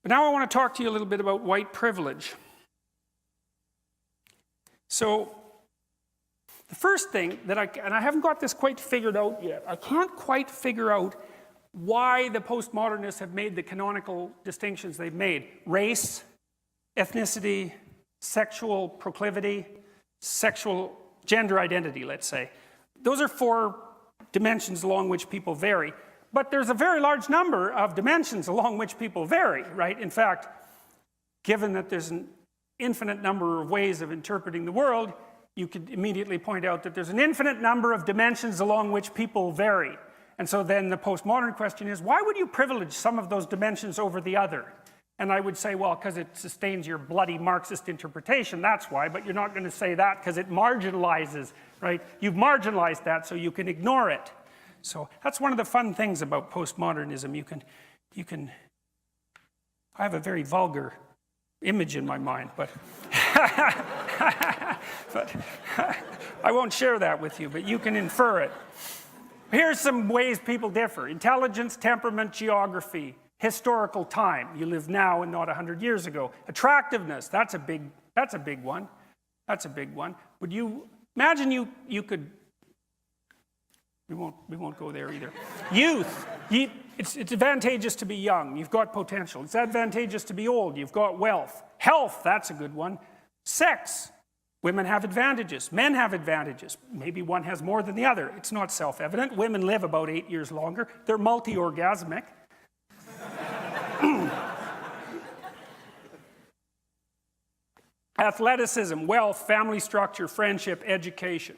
But now I want to talk to you a little bit about white privilege. So the first thing that and I haven't got this quite figured out yet, I can't quite figure out why the postmodernists have made the canonical distinctions they've made. Race, ethnicity, sexual proclivity, sexual gender identity, let's say. Those are 4 dimensions along which people vary. But there's a very large number of dimensions along which people vary, right? In fact, given that there's an infinite number of ways of interpreting the world, you could immediately point out that there's an infinite number of dimensions along which people vary. And so then the postmodern question is, why would you privilege some of those dimensions over the other? And I would say, well, because it sustains your bloody Marxist interpretation, that's why. But you're not going to say that because it marginalizes, right? You've marginalized that so you can ignore it. So that's one of the fun things about postmodernism. You can, I have a very vulgar image in my mind, but, but I won't share that with you, but you can infer it. Here's some ways people differ. Intelligence, temperament, geography, historical time. You live now and not 100 years ago. Attractiveness, that's a big one. That's a big one. Would you imagine you could, we won't go there either. Youth, it's advantageous to be young. You've got potential. It's advantageous to be old. You've got wealth. Health, that's a good one. Sex, women have advantages. Men have advantages. Maybe one has more than the other. It's not self-evident. Women live about 8 years longer. They're multi-orgasmic. Athleticism, wealth, family structure, friendship, education.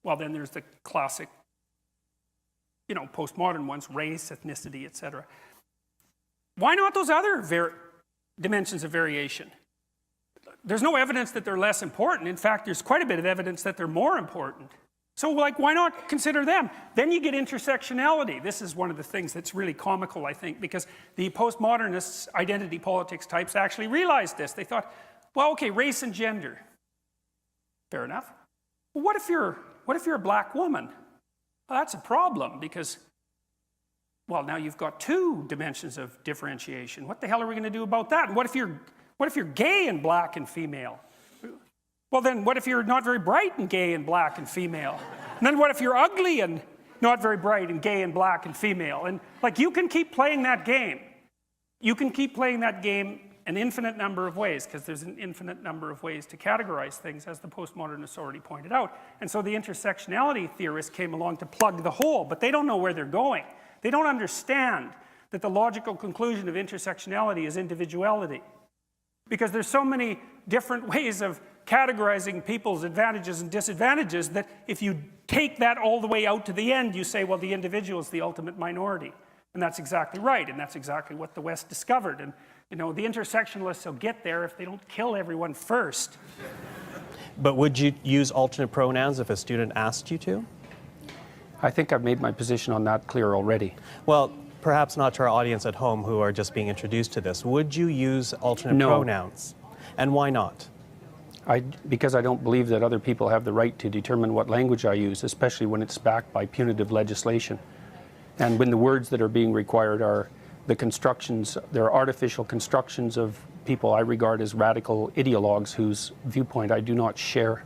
Well, then there's the classic, postmodern ones, race, ethnicity, etc. Why not those other dimensions of variation? There's no evidence that they're less important. In fact, there's quite a bit of evidence that they're more important. So, why not consider them? Then you get intersectionality. This is one of the things that's really comical, I think, because the postmodernists, identity politics types, actually realized this. They thought, well, okay, race and gender. Fair enough. Well, what if you're a black woman? Well, that's a problem because, well, now you've got 2 dimensions of differentiation. What the hell are we going to do about that? And what if you're gay and black and female? Well, then what if you're not very bright and gay and black and female? And then what if you're ugly and not very bright and gay and black and female? And you can keep playing that game. You can keep playing that game an infinite number of ways, because there's an infinite number of ways to categorize things, as the postmodernists already pointed out. And so the intersectionality theorists came along to plug the hole, but they don't know where they're going. They don't understand that the logical conclusion of intersectionality is individuality. Because there's so many different ways of categorizing people's advantages and disadvantages that if you take that all the way out to the end, you say, well, the individual is the ultimate minority. And that's exactly right, and that's exactly what the West discovered. And the intersectionalists will get there if they don't kill everyone first. But would you use alternate pronouns if a student asked you to? I think I've made my position on that clear already. Well, perhaps not to our audience at home who are just being introduced to this. Would you use alternate pronouns? And why not? Because I don't believe that other people have the right to determine what language I use, especially when it's backed by punitive legislation. And when the words that are being required are the constructions, they're artificial constructions of people I regard as radical ideologues whose viewpoint I do not share.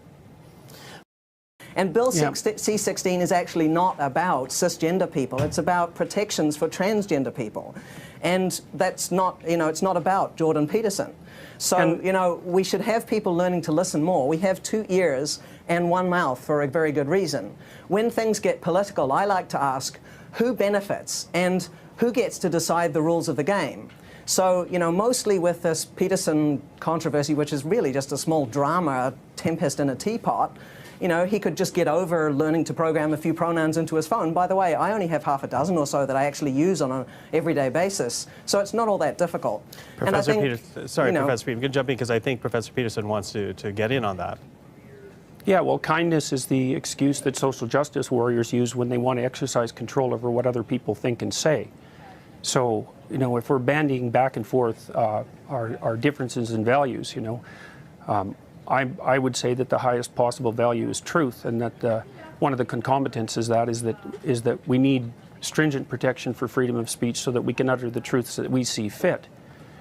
And Bill C-16 is actually not about cisgender people. It's about protections for transgender people. And that's not, it's not about Jordan Peterson. So, we should have people learning to listen more. We have 2 ears and 1 mouth for a very good reason. When things get political, I like to ask who benefits and who gets to decide the rules of the game. So, mostly with this Peterson controversy, which is really just a small drama, a tempest in a teapot, he could just get over learning to program a few pronouns into his phone. By the way, I only have half a dozen or so that I actually use on an everyday basis, so it's not all that difficult. Professor Peterson, sorry, Professor Peterson, jump in because I think Professor Peterson wants to get in on that. Yeah, well, kindness is the excuse that social justice warriors use when they want to exercise control over what other people think and say. So, if we're bandying back and forth our differences in values, I would say that the highest possible value is truth, and that one of the concomitants is that we need stringent protection for freedom of speech so that we can utter the truths that we see fit.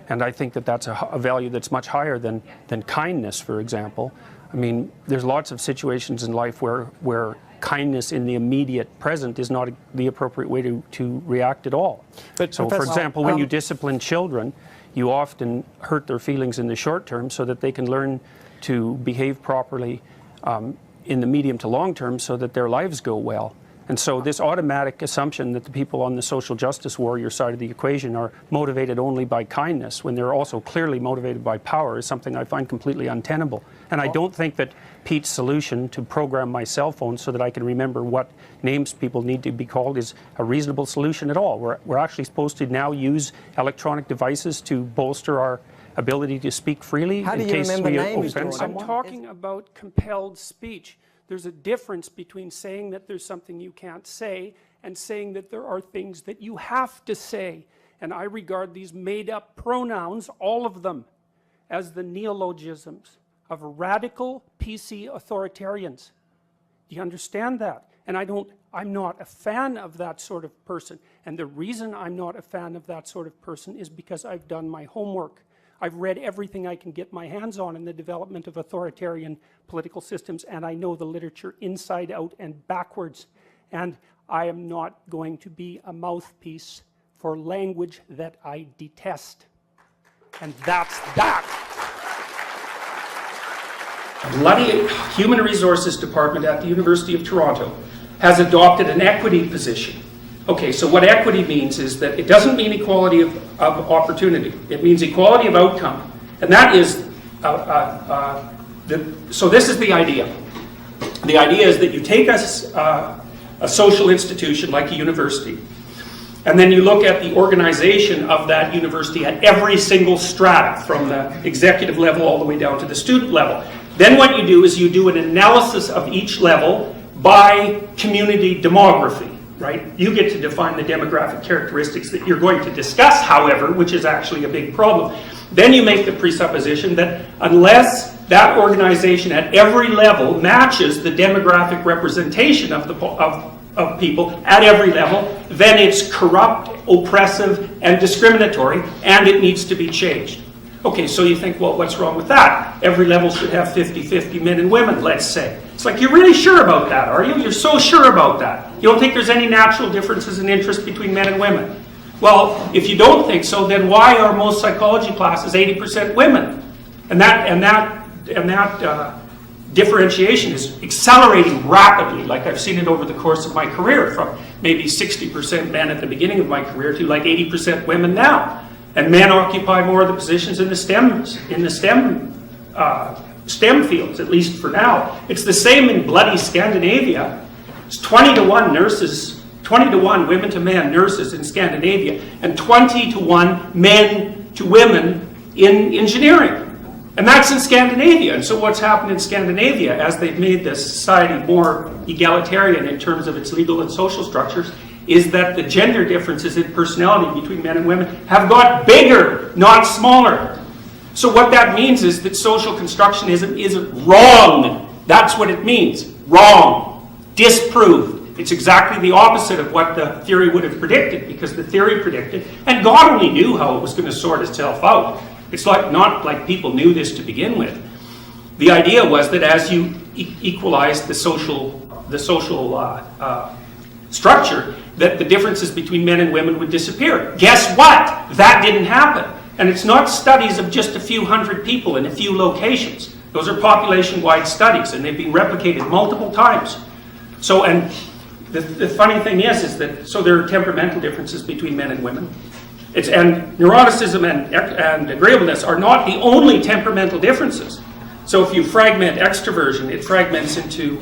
And I think that that's a value that's much higher than kindness, for example. I mean, there's lots of situations in life where kindness in the immediate present is not the appropriate way to react at all. But so, for example, when you discipline children, you often hurt their feelings in the short term so that they can learn to behave properly in the medium to long term so that their lives go well. And so this automatic assumption that the people on the social justice warrior side of the equation are motivated only by kindness when they're also clearly motivated by power is something I find completely untenable. And I don't think that Pete's solution to program my cell phone so that I can remember what names people need to be called is a reasonable solution at all. We're actually supposed to now use electronic devices to bolster our ability to speak freely How do in you case remember we names, offend Jordan? someone. I'm talking about compelled speech. There's a difference between saying that there's something you can't say and saying that there are things that you have to say. And I regard these made-up pronouns, all of them, as the neologisms of radical PC authoritarians. Do you understand that? And I'm not a fan of that sort of person. And the reason I'm not a fan of that sort of person is because I've done my homework. I've read everything I can get my hands on in the development of authoritarian political systems, and I know the literature inside out and backwards. And I am not going to be a mouthpiece for language that I detest. And that's that. The bloody Human Resources Department at the University of Toronto has adopted an equity position. Okay, so what equity means is that it doesn't mean equality of opportunity. It means equality of outcome. And that is, so this is the idea. The idea is that you take a social institution like a university, and then you look at the organization of that university at every single strata, from the executive level all the way down to the student level. Then what you do is you do an analysis of each level by community demography. Right? You get to define the demographic characteristics that you're going to discuss, however, which is actually a big problem. Then you make the presupposition that unless that organization at every level matches the demographic representation of people at every level, then it's corrupt, oppressive, and discriminatory, and it needs to be changed. Okay, so you think, well, what's wrong with that? Every level should have 50-50 men and women, let's say. It's like, you're really sure about that, are you? You're so sure about that. You don't think there's any natural differences in interest between men and women? Well, if you don't think so, then why are most psychology classes 80% women? And that differentiation is accelerating rapidly, like I've seen it over the course of my career, from maybe 60% men at the beginning of my career to like 80% women now. And men occupy more of the positions in the STEM fields, at least for now. It's the same in bloody Scandinavia. It's 20-to-1 nurses, 20-to-1 women to men nurses in Scandinavia, and 20-to-1 men to women in engineering. And that's in Scandinavia. And so what's happened in Scandinavia, as they've made the society more egalitarian in terms of its legal and social structures, is that the gender differences in personality between men and women have got bigger, not smaller. So what that means is that social constructionism isn't wrong. That's what it means. Wrong. Disproved. It's exactly the opposite of what the theory would have predicted, because the theory predicted, and God only knew how it was going to sort itself out. It's not like people knew this to begin with. The idea was that as you equalize the social structure, that the differences between men and women would disappear. Guess what? That didn't happen. And it's not studies of just a few hundred people in a few locations. Those are population-wide studies, and they've been replicated multiple times. So, and the funny thing is that, so there are temperamental differences between men and women. And neuroticism and agreeableness are not the only temperamental differences. So if you fragment extroversion, it fragments into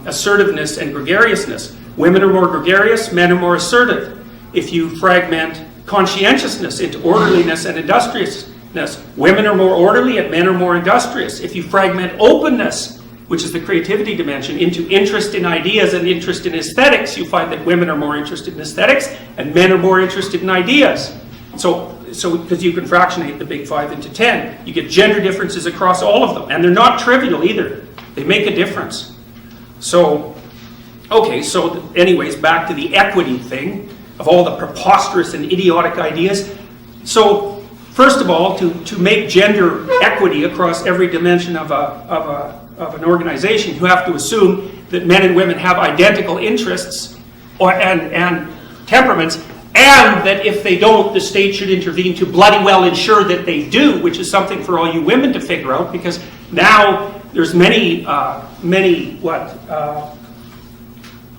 assertiveness and gregariousness. Women are more gregarious, men are more assertive. If you fragment conscientiousness into orderliness and industriousness, women are more orderly and men are more industrious. If you fragment openness, which is the creativity dimension, into interest in ideas and interest in aesthetics, you find that women are more interested in aesthetics and men are more interested in ideas. So because you can fractionate the big 5 into 10, you get gender differences across all of them. And they're not trivial either. They make a difference. So Okay, so anyways, back to the equity thing of all the preposterous and idiotic ideas. So, first of all, to make gender equity across every dimension of an organization, you have to assume that men and women have identical interests and temperaments, and that if they don't, the state should intervene to bloody well ensure that they do, which is something for all you women to figure out, because now there's many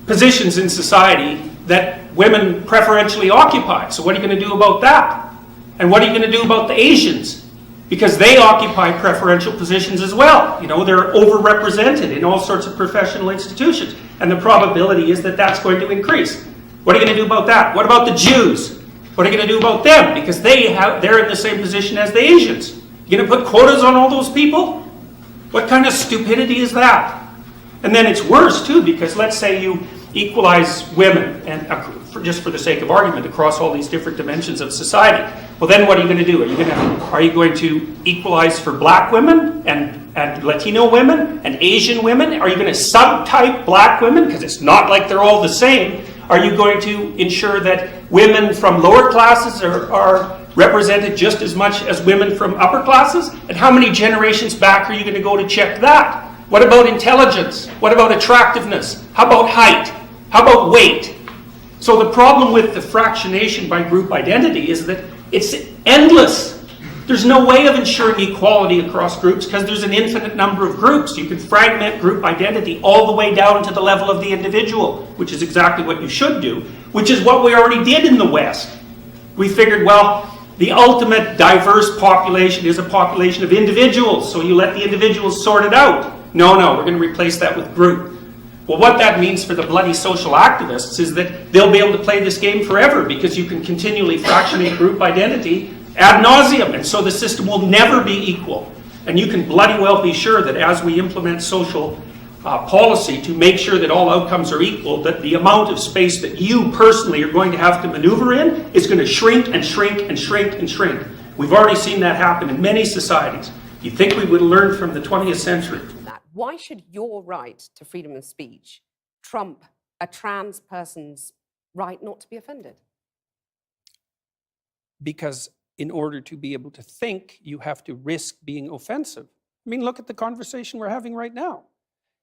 positions in society that women preferentially occupy. So what are you going to do about that? And what are you going to do about the Asians? Because they occupy preferential positions as well. You know, they're overrepresented in all sorts of professional institutions. And the probability is that that's going to increase. What are you going to do about that? What about the Jews? What are you going to do about them? Because they're in the same position as the Asians. You're going to put quotas on all those people? What kind of stupidity is that? And then it's worse too, because let's say you equalize women, and just for the sake of argument, across all these different dimensions of society. Well, then what are you going to do? Are you going to equalize for black women and Latino women and Asian women? Are you going to subtype black women? Because it's not like they're all the same. Are you going to ensure that women from lower classes are represented just as much as women from upper classes? And how many generations back are you going to go to check that? What about intelligence? What about attractiveness? How about height? How about weight? So the problem with the fractionation by group identity is that it's endless. There's no way of ensuring equality across groups because there's an infinite number of groups. You can fragment group identity all the way down to the level of the individual, which is exactly what you should do, which is what we already did in the West. We figured, well, the ultimate diverse population is a population of individuals, so you let the individuals sort it out. No, we're going to replace that with group. Well, what that means for the bloody social activists is that they'll be able to play this game forever because you can continually fractionate group identity ad nauseum, and so the system will never be equal. And you can bloody well be sure that as we implement social policy to make sure that all outcomes are equal, that the amount of space that you personally are going to have to maneuver in is going to shrink and shrink and shrink and shrink. We've already seen that happen in many societies. You think we would have learned from the 20th century? Why should your right to freedom of speech trump a trans person's right not to be offended? Because in order to be able to think, you have to risk being offensive. I mean, look at the conversation we're having right now.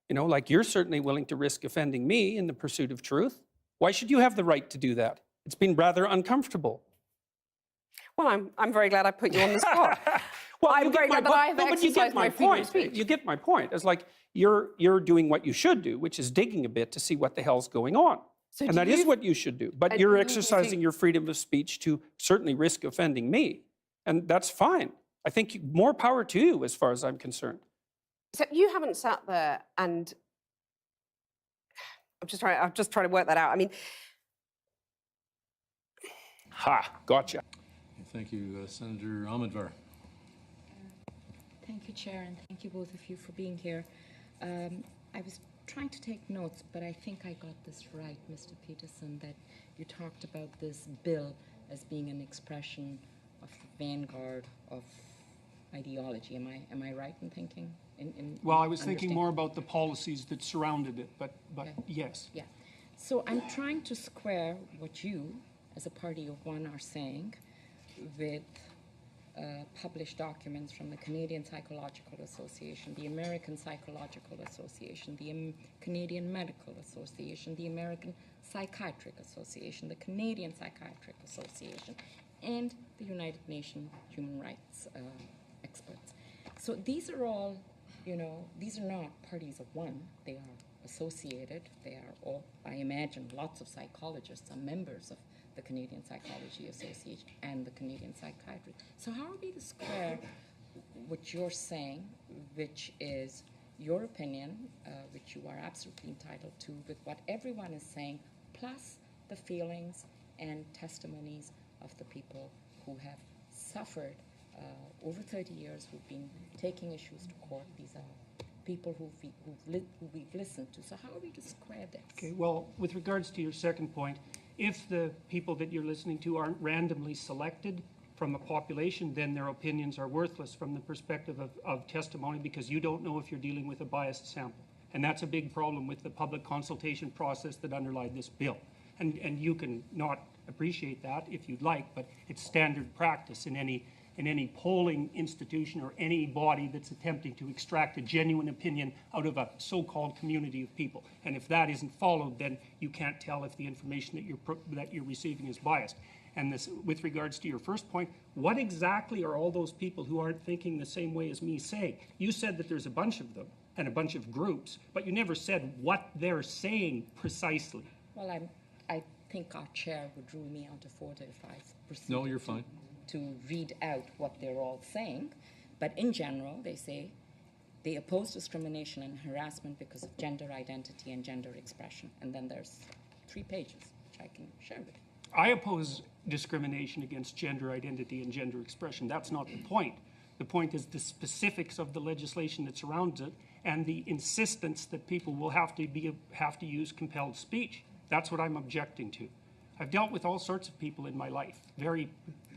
You know, like you're certainly willing to risk offending me in the pursuit of truth. Why should you have the right to do that? It's been rather uncomfortable. Well, I'm very glad I put you on the spot. Well, I'm very glad that I've exercised my freedom of speech. You get my point. It's like you're doing what you should do, which is digging a bit to see what the hell's going on. So and that is what you should do. But you're exercising your freedom of speech to certainly risk offending me. And that's fine. I think more power to you as far as I'm concerned. Except you haven't sat there and I'm just trying to work that out. I mean, Gotcha. Thank you, Senator Ahmedvar. Thank you, Chair, and thank you both of you for being here. I was trying to take notes, but I think I got this right, Mr. Peterson, that you talked about this bill as being an expression of the vanguard of ideology. Am I right in thinking? Well, I was thinking more about the policies that surrounded it, but okay. Yes. Yeah. So I'm trying to square what you, as a party of one, are saying with published documents from the Canadian Psychological Association, the American Psychological Association, the Canadian Medical Association, the American Psychiatric Association, the Canadian Psychiatric Association, and the United Nations Human Rights experts. So these are all, these are not parties of one. They are associated. They are all, I imagine, lots of psychologists are members of the Canadian Psychology Association and the Canadian Psychiatry. So how are we to square what you're saying, which is your opinion, which you are absolutely entitled to, with what everyone is saying, plus the feelings and testimonies of the people who have suffered over 30 years, who've been taking issues to court? These are people who we've listened to. So how are we to square this? Okay, well, with regards to your second point, if the people that you're listening to aren't randomly selected from a population, then their opinions are worthless from the perspective of testimony, because you don't know if you're dealing with a biased sample. And that's a big problem with the public consultation process that underlied this bill. And you can not appreciate that if you'd like, but it's standard practice in any polling institution or any body that's attempting to extract a genuine opinion out of a so-called community of people. And if that isn't followed, then you can't tell if the information that you're receiving is biased. And this, with regards to your first point, what exactly are all those people who aren't thinking the same way as me saying? You said that there's a bunch of them and a bunch of groups, but you never said what they're saying precisely. Well, I think our chair would rule me out of order if I proceeded No, you're fine. to read out what they're all saying. But in general, they say they oppose discrimination and harassment because of gender identity and gender expression. And then there's 3 pages, which I can share with you. I oppose discrimination against gender identity and gender expression. That's not the point. The point is the specifics of the legislation that surrounds it and the insistence that people will have to use compelled speech. That's what I'm objecting to. I've dealt with all sorts of people in my life,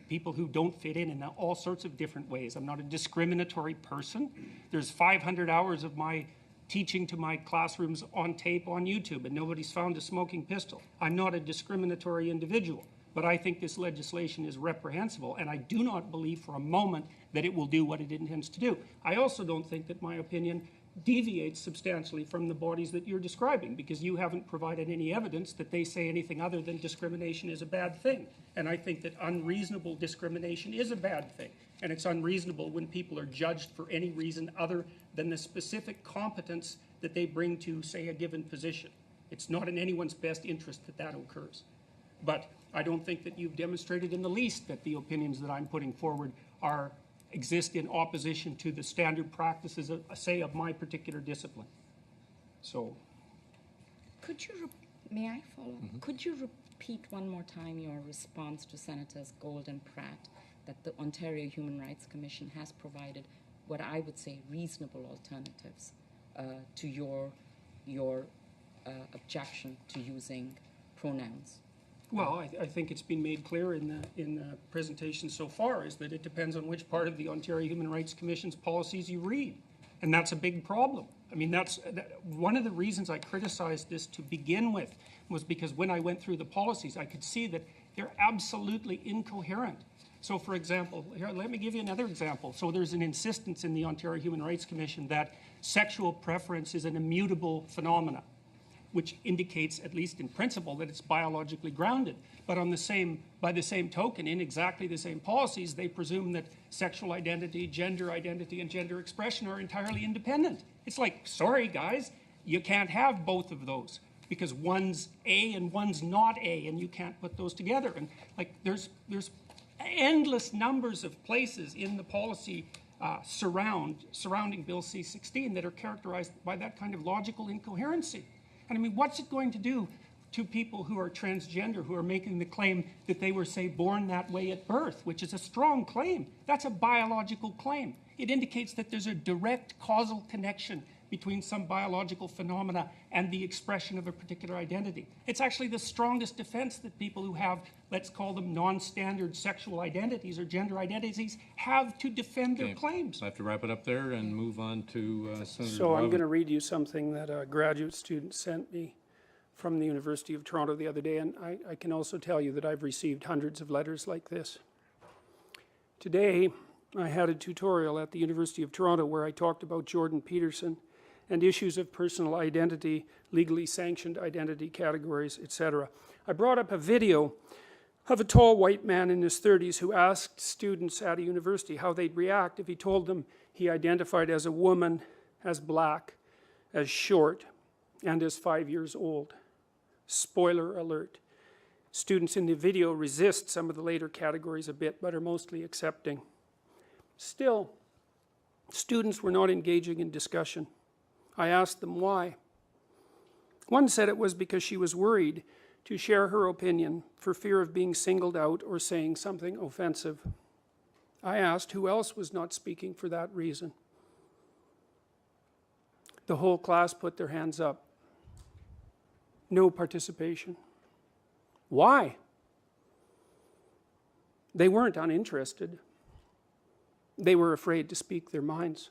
people who don't fit in all sorts of different ways. I'm not a discriminatory person. There's 500 hours of my teaching to my classrooms on tape on YouTube, and nobody's found a smoking pistol. I'm not a discriminatory individual, but I think this legislation is reprehensible, and I do not believe for a moment that it will do what it intends to do. I also don't think that my opinion deviates substantially from the bodies that you're describing, because you haven't provided any evidence that they say anything other than discrimination is a bad thing. And I think that unreasonable discrimination is a bad thing. And it's unreasonable when people are judged for any reason other than the specific competence that they bring to, say, a given position. It's not in anyone's best interest that that occurs. But I don't think that you've demonstrated in the least that the opinions that I'm putting forward exist in opposition to the standard practices, say, of my particular discipline. So. May I follow? Mm-hmm. Could you repeat one more time your response to Senators Gold and Pratt that the Ontario Human Rights Commission has provided what I would say reasonable alternatives to your objection to using pronouns? Well, I think it's been made clear in the presentation so far is that it depends on which part of the Ontario Human Rights Commission's policies you read. And that's a big problem. I mean, one of the reasons I criticized this to begin with was because when I went through the policies, I could see that they're absolutely incoherent. So, for example, here, let me give you another example. So there's an insistence in the Ontario Human Rights Commission that sexual preference is an immutable phenomenon, which indicates, at least in principle, that it's biologically grounded. But by the same token, in exactly the same policies, they presume that sexual identity, and gender expression are entirely independent. It's like, sorry guys, you can't have both of those because one's A and one's not A, and you can't put those together. And like, there's endless numbers of places in the policy surrounding Bill C-16 that are characterized by that kind of logical incoherency. And I mean, what's it going to do to people who are transgender, who are making the claim that they were, say, born that way at birth, which is a strong claim? That's a biological claim. It indicates that there's a direct causal connection between some biological phenomena and the expression of a particular identity. It's actually the strongest defense that people who have, let's call them non-standard sexual identities or gender identities, have to defend their claims. I have to wrap it up there and move on to Senator So I'm Robin. going to read you something that a graduate student sent me from the University of Toronto the other day, and I can also tell you that I've received hundreds of letters like this. Today, I had a tutorial at the University of Toronto where I talked about Jordan Peterson and issues of personal identity, legally sanctioned identity categories, etc. I brought up a video of a tall white man in his 30s who asked students at a university how they'd react if he told them he identified as a woman, as black, as short, and as 5 years old. Spoiler alert. Students in the video resist some of the later categories a bit, but are mostly accepting. Still, students were not engaging in discussion. I asked them why. One said it was because she was worried to share her opinion for fear of being singled out or saying something offensive. I asked who else was not speaking for that reason. The whole class put their hands up. No participation. Why? They weren't uninterested. They were afraid to speak their minds.